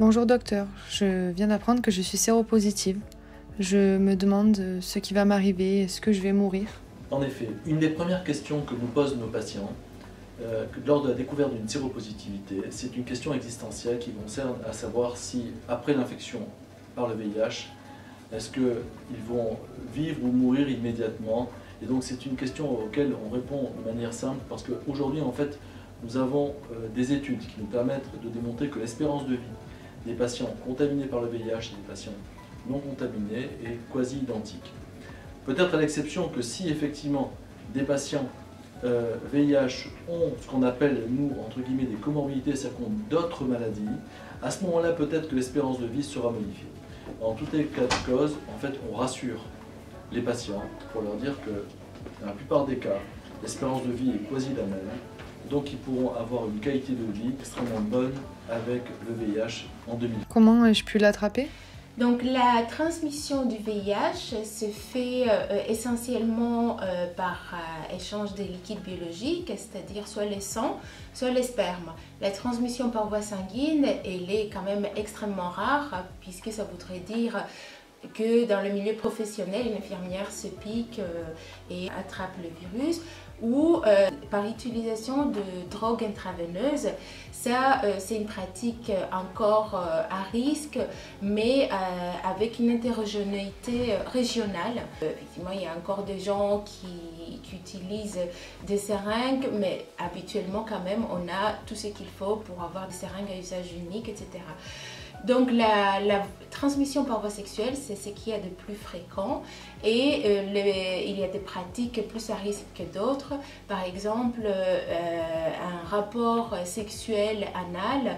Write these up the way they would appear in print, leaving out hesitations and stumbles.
Bonjour docteur, je viens d'apprendre que je suis séropositive. Je me demande ce qui va m'arriver, est-ce que je vais mourir? En effet, une des premières questions que nous posent nos patients lors de la découverte d'une séropositivité, c'est une question existentielle qui concerne à savoir si, après l'infection par le VIH, est-ce qu'ils vont vivre ou mourir immédiatement? Et donc c'est une question auquel on répond de manière simple parce qu'aujourd'hui, en fait, nous avons des études qui nous permettent de démontrer que l'espérance de vie des patients contaminés par le VIH et des patients non contaminés est quasi identique. Peut-être à l'exception que si effectivement des patients VIH ont ce qu'on appelle, nous, entre guillemets, des comorbidités, c'est-à-dire qu'on a d'autres maladies, à ce moment-là, peut-être que l'espérance de vie sera modifiée. Dans tous les cas de cause, en fait, on rassure les patients pour leur dire que, dans la plupart des cas, l'espérance de vie est quasi la même, donc ils pourront avoir une qualité de vie extrêmement bonne avec le VIH en 2000. Comment ai-je pu l'attraper? Donc la transmission du VIH se fait essentiellement par échange des liquides biologiques, c'est-à-dire soit les sangs, soit les spermes. La transmission par voie sanguine, elle est quand même extrêmement rare, puisque ça voudrait dire que dans le milieu professionnel, une infirmière se pique et attrape le virus, ou par utilisation de drogues intraveineuses. Ça, c'est une pratique encore à risque, mais avec une hétérogénéité régionale. Effectivement, il y a encore des gens qui utilisent des seringues, mais habituellement, quand même, on a tout ce qu'il faut pour avoir des seringues à usage unique, etc. Donc la transmission par voie sexuelle, c'est ce qu'il y a de plus fréquent et il y a des pratiques plus à risque que d'autres. Par exemple, un rapport sexuel anal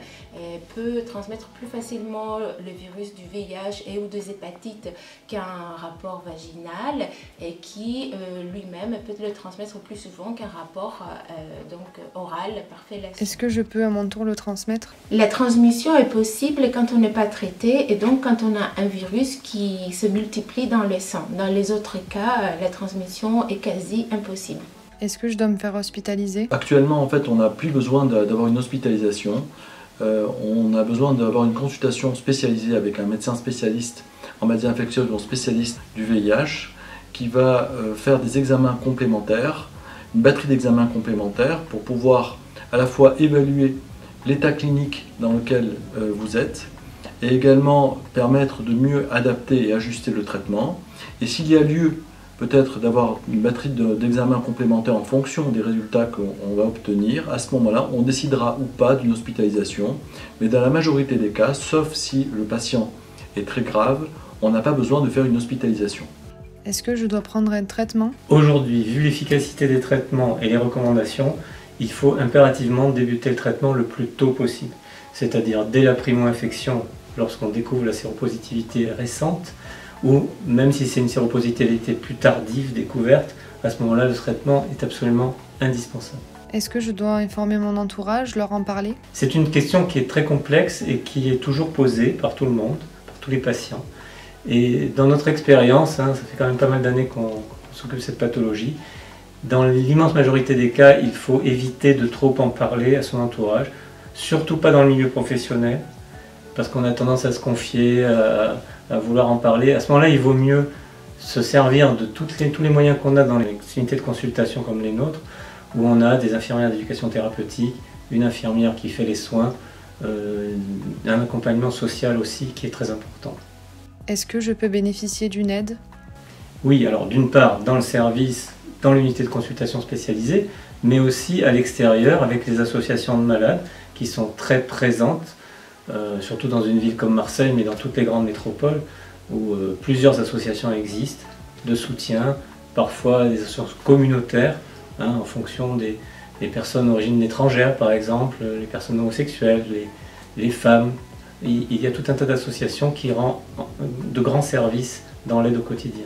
peut transmettre plus facilement le virus du VIH et ou des hépatites qu'un rapport vaginal et qui lui-même peut le transmettre plus souvent qu'un rapport oral par fellation. Est-ce que je peux à mon tour le transmettre? La transmission est possible quand on n'est pas traité et donc quand on a un virus qui se multiplie dans le sang. Dans les autres cas, la transmission est quasi impossible. Est-ce que je dois me faire hospitaliser? Actuellement, en fait, on n'a plus besoin d'avoir une hospitalisation. On a besoin d'avoir une consultation spécialisée avec un médecin spécialiste en maladies infectieuses ou spécialiste du VIH qui va faire des examens complémentaires, une batterie d'examens complémentaires pour pouvoir à la fois évaluer l'état clinique dans lequel vous êtes et également permettre de mieux adapter et ajuster le traitement. Et s'il y a lieu peut-être d'avoir une batterie d'examens complémentaires en fonction des résultats qu'on va obtenir, à ce moment-là, on décidera ou pas d'une hospitalisation. Mais dans la majorité des cas, sauf si le patient est très grave, on n'a pas besoin de faire une hospitalisation. Est-ce que je dois prendre un traitement? Aujourd'hui, vu l'efficacité des traitements et les recommandations, il faut impérativement débuter le traitement le plus tôt possible. C'est-à-dire dès la primo-infection, lorsqu'on découvre la séropositivité récente, ou même si c'est une séropositivité plus tardive, découverte, à ce moment-là, le traitement est absolument indispensable. Est-ce que je dois informer mon entourage, leur en parler? C'est une question qui est très complexe et qui est toujours posée par tout le monde, par tous les patients. Et dans notre expérience, ça fait quand même pas mal d'années qu'on s'occupe de cette pathologie, dans l'immense majorité des cas, il faut éviter de trop en parler à son entourage, surtout pas dans le milieu professionnel, parce qu'on a tendance à se confier, à vouloir en parler. À ce moment-là, il vaut mieux se servir de tous les moyens qu'on a dans les unités de consultation comme les nôtres, où on a des infirmières d'éducation thérapeutique, une infirmière qui fait les soins, un accompagnement social aussi qui est très important. Est-ce que je peux bénéficier d'une aide? Oui, alors d'une part dans le service, dans l'unité de consultation spécialisée, mais aussi à l'extérieur avec les associations de malades qui sont très présentes, surtout dans une ville comme Marseille, mais dans toutes les grandes métropoles où plusieurs associations existent de soutien, parfois des associations communautaires, en fonction des personnes d'origine étrangère par exemple, les personnes homosexuelles, les femmes. Il y a tout un tas d'associations qui rendent de grands services dans l'aide au quotidien.